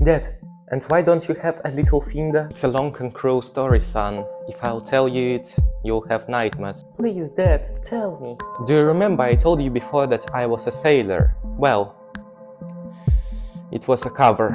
Dad, and why don't you have a little finger? It's a long and cruel story, son. If I'll tell you it, you'll have nightmares. Please, Dad, tell me. Do you remember I told you before that I was a sailor? Well, it was a cover.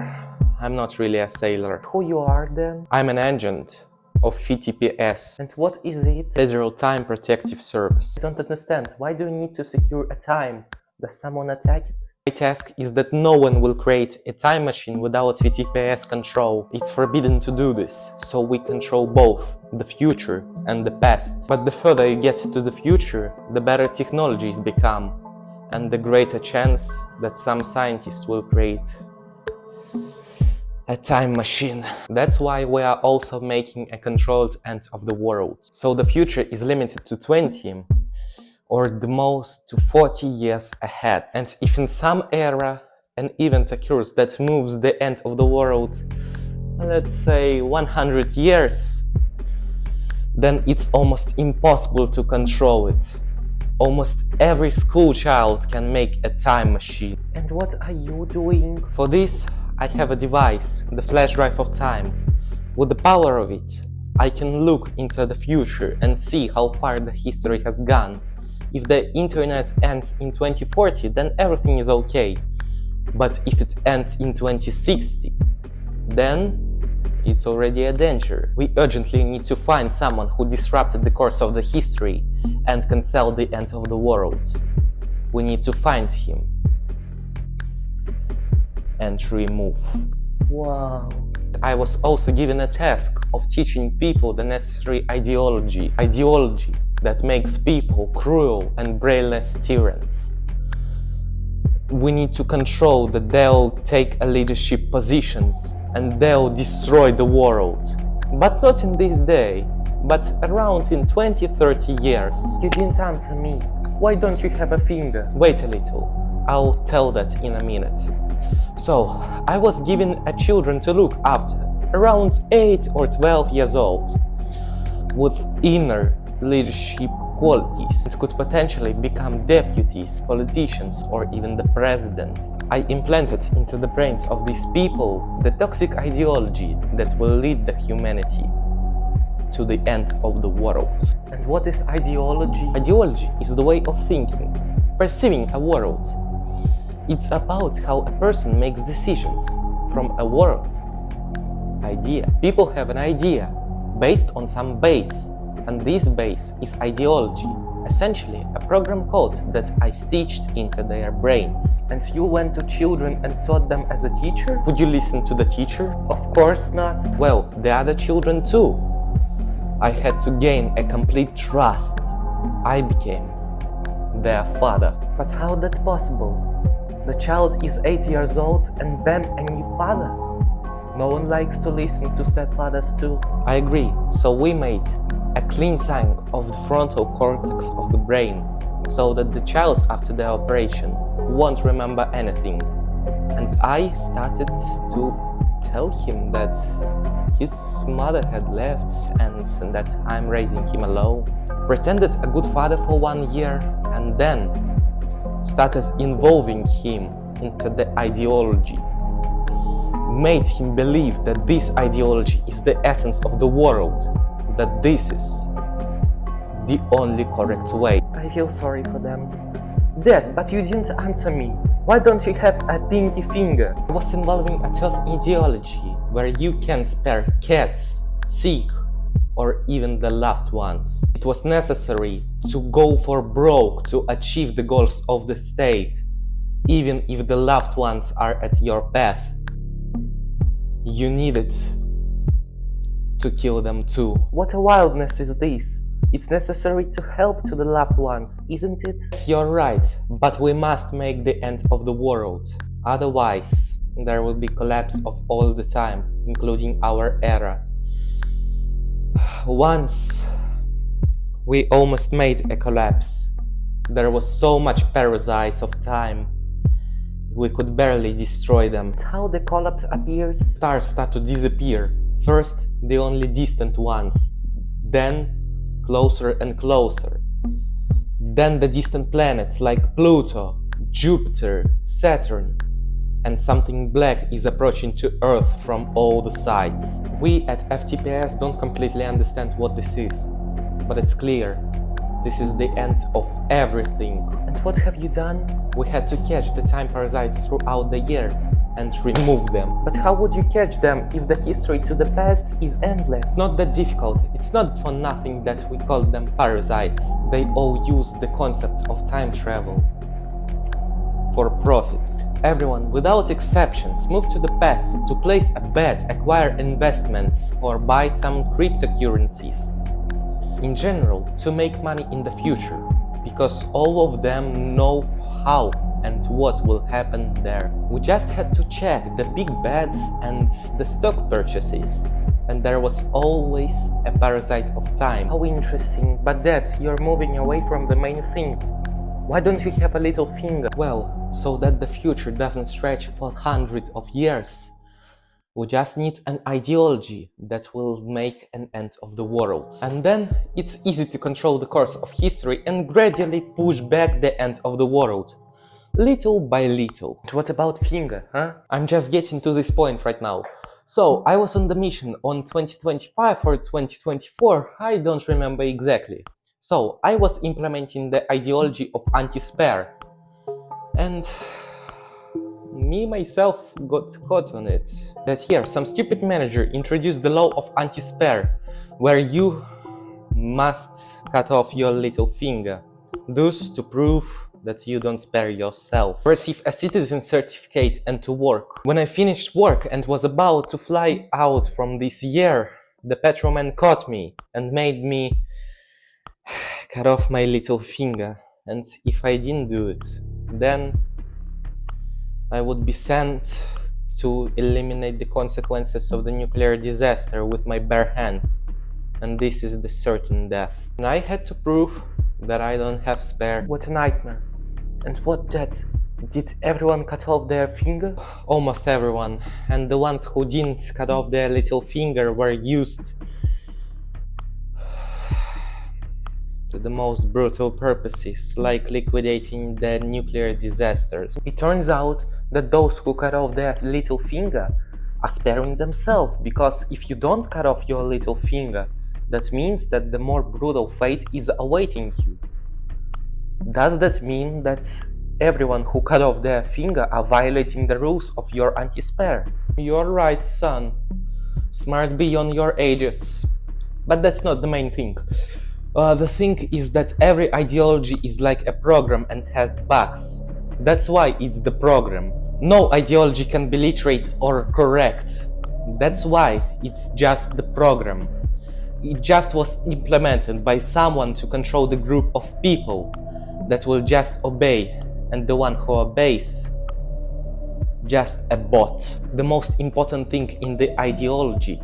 I'm not really a sailor. Who you are then? I'm an agent of FTPS. And what is it? Federal Time Protective Service. I don't understand. Why do you need to secure a time? Does someone attack it? My task is that no one will create a time machine without FTPS control. It's forbidden to do this, so we control both the future and the past. But the further you get to the future, the better technologies become, and the greater chance that some scientists will create a time machine. That's why we are also making a controlled end of the world. So the future is limited to 20 or the most to 40 years ahead. And if in some era an event occurs that moves the end of the world, let's say 100 years, then it's almost impossible to control it. Almost every school child can make a time machine. And what are you doing? For this, I have a device, the flash drive of time. With the power of it, I can look into the future and see how far the history has gone. If the internet ends in 2040, then everything is okay. But if it ends in 2060, then it's already a danger. We urgently need to find someone who disrupted the course of the history and cancel the end of the world. We need to find him and remove. Wow. I was also given a task of teaching people the necessary ideology that makes people cruel and brainless tyrants. We need to control that they'll take a leadership positions and they'll destroy the world. But not in this day, but around in 20-30 years. You didn't answer me. Why don't you have a finger? Wait a little. I'll tell that in a minute. So, I was given a children to look after, around 8 or 12 years old, with inner leadership qualities and could potentially become deputies, politicians, or even the president. I implanted into the brains of these people the toxic ideology that will lead the humanity to the end of the world. And what is ideology? Ideology is the way of thinking, perceiving a world. It's about how a person makes decisions from a world idea. People have an idea based on some base, and this base is ideology, essentially a program code that I stitched into their brains. And you went to children and taught them as a teacher? Would you listen to the teacher? Of course not. Well, the other children too. I had to gain a complete trust. I became their father. But how that possible? The child is 8 years old and then a new father. No one likes to listen to stepfathers too. I agree, so we made a cleansing of the frontal cortex of the brain so that the child after the operation won't remember anything. And I started to tell him that his mother had left and that I'm raising him alone. Pretended a good father for 1 year and then started involving him into the ideology. Made him believe that this ideology is the essence of the world, that this is the only correct way. I feel sorry for them. Dad, but you didn't answer me. Why don't you have a pinky finger? I was involving a tough ideology where you can spare cats, sick, or even the loved ones. It was necessary to go for broke to achieve the goals of the state, even if the loved ones are at your path. You needed to kill them too. What a wildness is this? It's necessary to help to the loved ones, isn't it? Yes, you're right, but we must make the end of the world. Otherwise, there will be collapse of all the time, including our era. Once we almost made a collapse. There was so much parasite of time, we could barely destroy them. How the collapse appears? Stars start to disappear. First, the only distant ones, then closer and closer. Then the distant planets like Pluto, Jupiter, Saturn. and something black is approaching to Earth from all the sides. We at FTPS don't completely understand what this is, but it's clear. This is the end of everything. And what have you done? We had to catch the time parasites throughout the year and remove them. But how would you catch them if the history to the past is endless? It's not that difficult. It's not for nothing that we call them parasites. They all use the concept of time travel for profit. Everyone, without exceptions, moved to the past to place a bet, acquire investments, or buy some cryptocurrencies. In general, to make money in the future, because all of them know how and what will happen there. We just had to check the big bets and the stock purchases, and there was always a parasite of time. How interesting, but Dad, you're moving away from the main thing. Why don't you have a little finger? Well, so that the future doesn't stretch for hundreds of years. We just need an ideology that will make an end of the world. And then it's easy to control the course of history and gradually push back the end of the world. Little by little. And what about finger, huh? I'm just getting to this point right now. So, I was on the mission on 2025 or 2024, I don't remember exactly. So, I was implementing the ideology of ANTISPARE. And me myself got caught on it. That here, some stupid manager introduced the law of ANTISPARE, where you must cut off your little finger, thus to prove that you don't spare yourself. Receive a citizen certificate and to work. When I finished work and was about to fly out from this year, the patrolman caught me and made me cut off my little finger. And if I didn't do it, then I would be sent to eliminate the consequences of the nuclear disaster with my bare hands. And this is the certain death. And I had to prove that I don't have spare. What a nightmare. And what death? Did everyone cut off their finger? Almost everyone. And the ones who didn't cut off their little finger were used to the most brutal purposes, like liquidating the nuclear disasters. It turns out that those who cut off their little finger are sparing themselves, because if you don't cut off your little finger, that means that the more brutal fate is awaiting you. Does that mean that everyone who cut off their finger are violating the rules of your ANTISPARE? You're right, son. Smart beyond your ages. But that's not the main thing. The thing is that every ideology is like a program and has bugs. That's why it's the program. No ideology can be literate or correct. That's why it's just the program. It just was implemented by someone to control the group of people that will just obey, and the one who obeys, just a bot. The most important thing in the ideology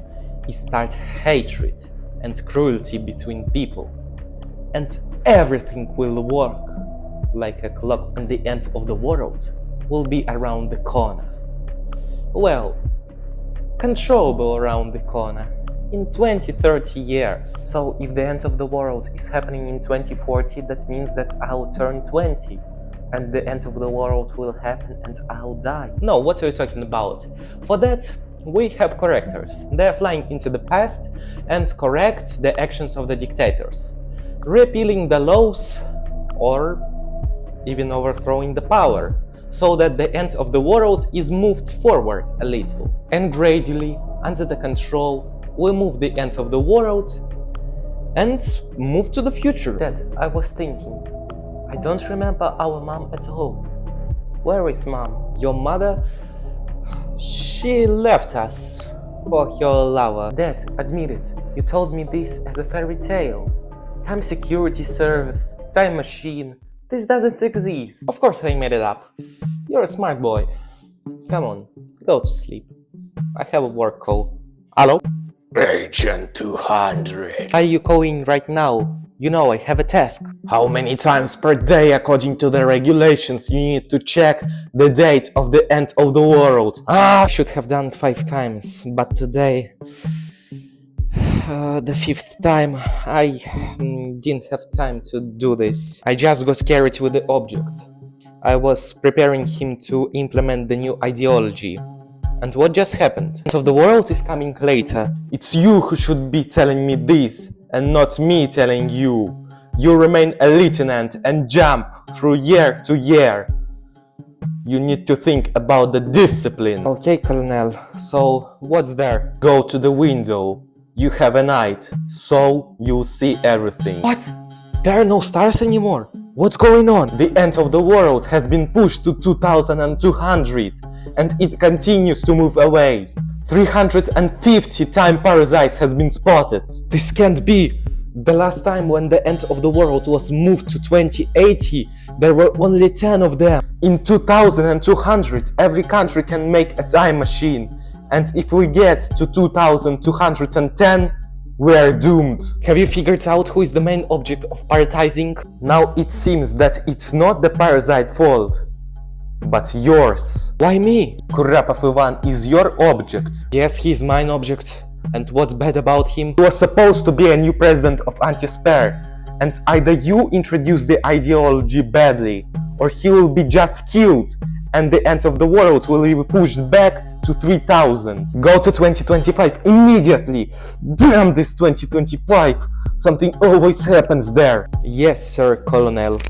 is start hatred and cruelty between people, and everything will work like a clock, and the end of the world will be around the corner. Well, controllable around the corner in 20-30 years. So if the end of the world is happening in 2040, that means that I'll turn 20 and the end of the world will happen and I'll die. No, what are you talking about? For that, we have correctors. They are flying into the past and correct the actions of the dictators, repealing the laws or even overthrowing the power, so that the end of the world is moved forward a little. And gradually, under the control, we move the end of the world and move to the future. Dad, I was thinking, I don't remember our mom at all. Where is mom? Your mother? She left us for her lover. Dad, admit it. You told me this as a fairy tale. Time security service, time machine. This doesn't exist. Of course I made it up. You're a smart boy. Come on, go to sleep. I have a work call. Hello? Agent 200. Are you calling right now? You know I have a task. How many times per day, according to the regulations, you need to check the date of the end of the world? I should have done it 5 times, but today, the 5th time, I didn't have time to do this. I just got carried with the object. I was preparing him to implement the new ideology. And what just happened? The end of the world is coming later. It's you who should be telling me this, and not me telling you. You remain a lieutenant and jump through year to year. You need to think about the discipline. Okay, Colonel. So, what's there? Go to the window. You have a night, so you'll see everything. What? There are no stars anymore? What's going on? The end of the world has been pushed to 2200, and it continues to move away. 350 time parasites has been spotted. This can't be. The last time when the end of the world was moved to 2080, there were only 10 of them. In 2200, every country can make a time machine. And if we get to 2210, we are doomed. Have you figured out who is the main object of parasitizing? Now it seems that it's not the parasite fault, but yours. Why me? Kurapov Ivan is your object. Yes, he's mine object. And what's bad about him? He was supposed to be a new president of ANTISPARE, and either you introduce the ideology badly, or he will be just killed, and the end of the world will be pushed back to 3000. Go to 2025 immediately. Damn this 2025. Something always happens there. Yes, sir, Colonel.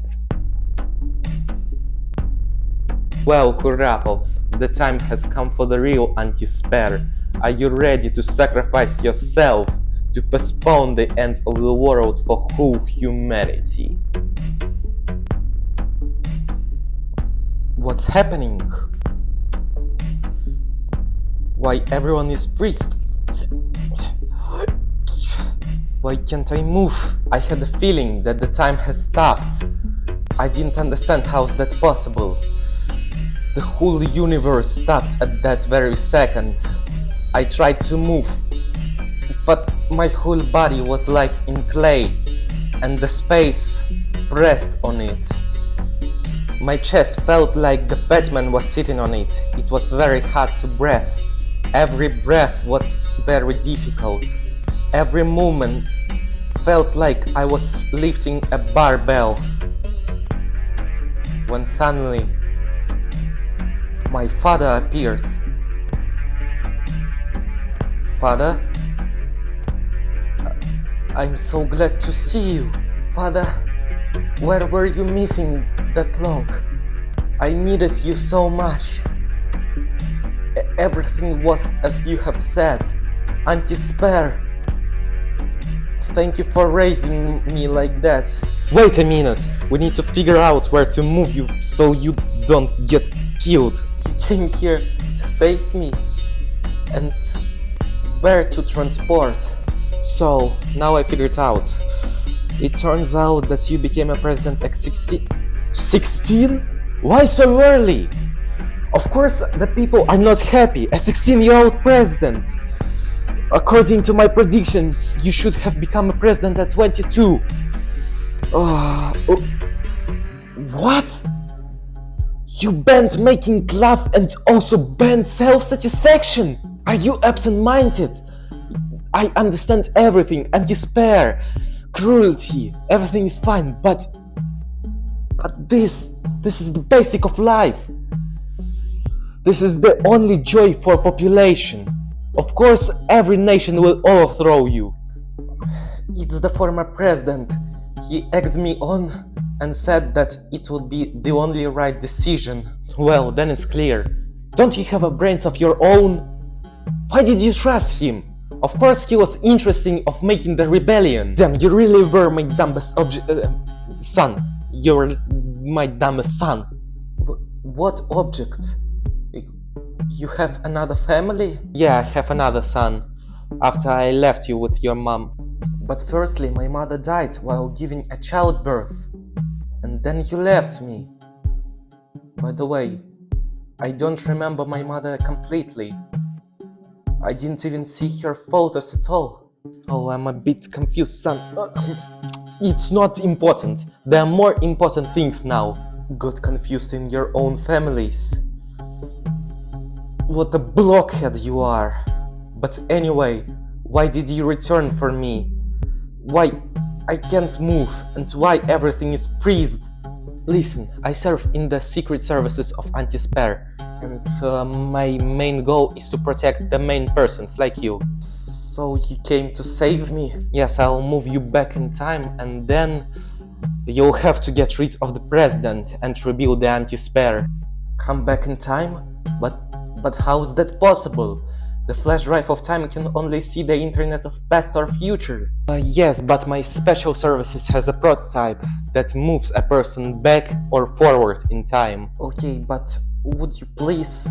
Well, Kurapov, the time has come for the real ANTISPARE. Are you ready to sacrifice yourself to postpone the end of the world for whole humanity? What's happening? Why everyone is freezed? Why can't I move? I had the feeling that the time has stopped. I didn't understand how is that possible. The whole universe stopped at that very second. I tried to move, but my whole body was like in clay, and the space pressed on it. My chest felt like the Batman was sitting on it. It was very hard to breathe. Every breath was very difficult. Every movement felt like I was lifting a barbell. When suddenly my father appeared. Father? I'm so glad to see you. Father, where were you missing that long? I needed you so much. Everything was as you have said. ANTISPARE. Thank you for raising me like that. Wait a minute. We need to figure out where to move you so you don't get killed. You came here to save me. And where to transport. So, now I figured out. It turns out that you became a president at 16. 16? Why so early? Of course, the people are not happy. A 16-year-old president. According to my predictions, you should have become a president at 22. What? You banned making love and also banned self-satisfaction. Are you absent-minded? I understand everything and despair, cruelty, everything is fine, but this is the basic of life. This is the only joy for population. Of course, every nation will overthrow you. It's the former president. He egged me on and said that it would be the only right decision. Well, then it's clear. Don't you have a brain of your own? Why did you trust him? Of course he was interested of making the rebellion. Damn, you really were my dumbest son. You're my dumbest son. What object? You have another family? Yeah, I have another son. After I left you with your mom. But firstly, my mother died while giving a childbirth. And then you left me. By the way, I don't remember my mother completely. I didn't even see her photos at all. Oh, I'm a bit confused, son. It's not important. There are more important things now. Got confused in your own families. What a blockhead you are. But anyway, why did you return for me? Why I can't move and why everything is freezed? Listen, I serve in the secret services of ANTISPARE, and my main goal is to protect the main persons like you. So you came to save me? Yes, I'll move you back in time, and then you'll have to get rid of the president and rebuild the ANTISPARE. Come back in time? But how is that possible? The flash drive of time can only see the internet of past or future. Yes, but my special services has a prototype that moves a person back or forward in time. Okay, but would you please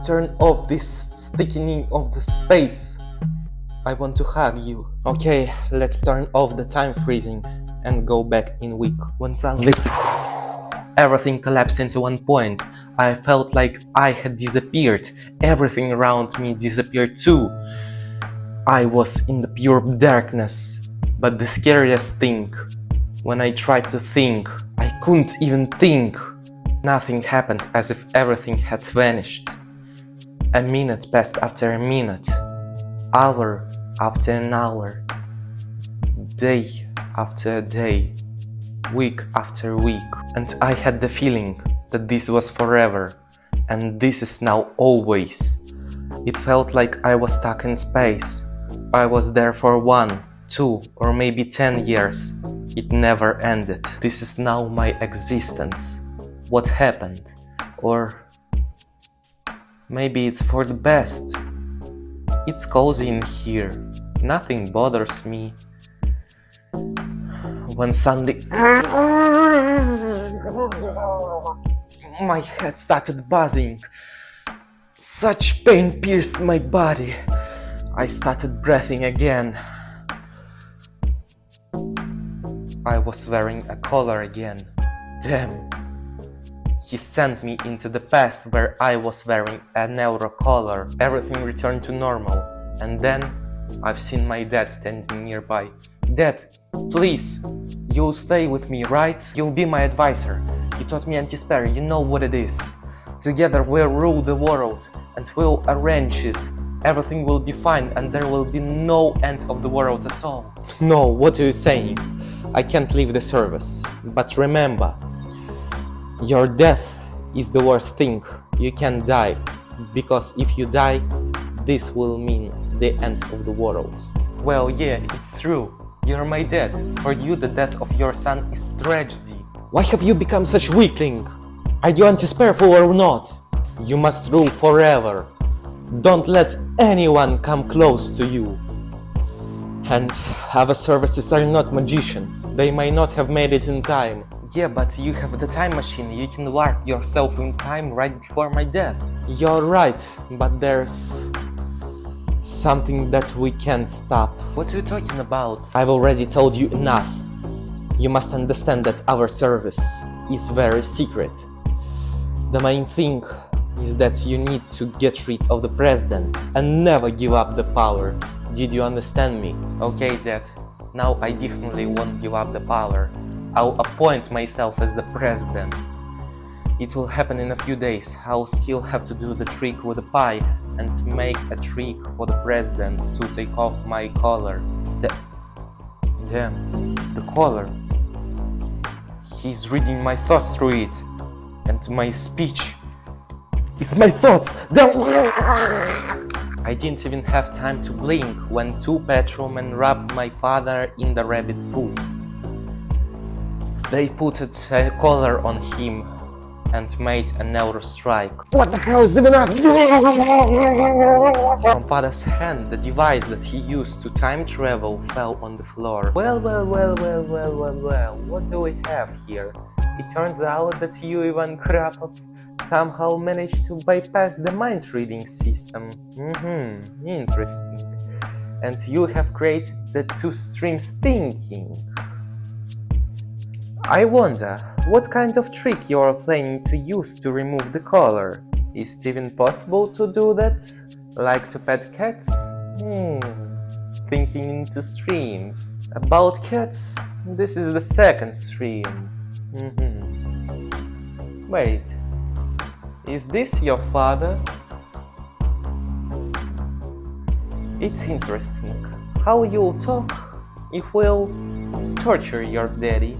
turn off this sticking of the space? I want to have you. Okay, let's turn off the time freezing and go back in week. When suddenly everything collapsed into one point. I felt like I had disappeared. Everything around me disappeared too. I was in the pure darkness. But the scariest thing, when I tried to think, I couldn't even think. Nothing happened, as if everything had vanished. A minute passed after a minute, hour after an hour, day after a day, week after week, and I had the feeling that this was forever, and this is now always. It felt like I was stuck in space. I was there for 1, 2, or maybe 10 years. It never ended. This is now my existence. What happened? Or maybe it's for the best. It's cozy in here. Nothing bothers me. When suddenly my head started buzzing. Such pain pierced my body. I started breathing again. I was wearing a collar again. Damn. He sent me into the past where I was wearing a neuro collar. Everything returned to normal. And then I've seen my dad standing nearby. Dad, please, you'll stay with me, right? You'll be my advisor. You taught me ANTISPARE, you know what it is. Together we'll rule the world and we'll arrange it. Everything will be fine and there will be no end of the world at all. No, what are you saying? I can't leave the service. But remember, your death is the worst thing. You can die, because if you die, this will mean the end of the world. Well, yeah, it's true. You're my dad. For you, the death of your son is tragedy. Why have you become such weakling? Are you ANTISPARE or not? You must rule forever. Don't let anyone come close to you. And other services are not magicians. They may not have made it in time. Yeah, but you have the time machine. You can warp yourself in time right before my death. You're right, but there's something that we can't stop. What are you talking about? I've already told you enough. You must understand that our service is very secret. The main thing is that you need to get rid of the president and never give up the power. Did you understand me? Okay, Dad. Now I definitely won't give up the power. I'll appoint myself as the president. It will happen in a few days. I'll still have to do the trick with the pie and make a trick for the president to take off my collar. Damn, the collar. He's reading my thoughts through it. And my speech is my thoughts. I didn't even have time to blink when 2 patrolmen wrapped my father in the rabbit foot. They put a collar on him and made a neuro strike. What the hell is even happening? From father's hand, the device that he used to time travel fell on the floor. Well, what do we have here? It turns out that you, Ivan Kurapov, somehow managed to bypass the mind reading system. Interesting. And you have created the 2 streams thinking. I wonder, what kind of trick you are planning to use to remove the collar? Is it even possible to do that? Like to pet cats? Thinking into streams. About cats, this is the 2nd stream. Wait, is this your father? It's interesting how you'll talk if we'll torture your daddy.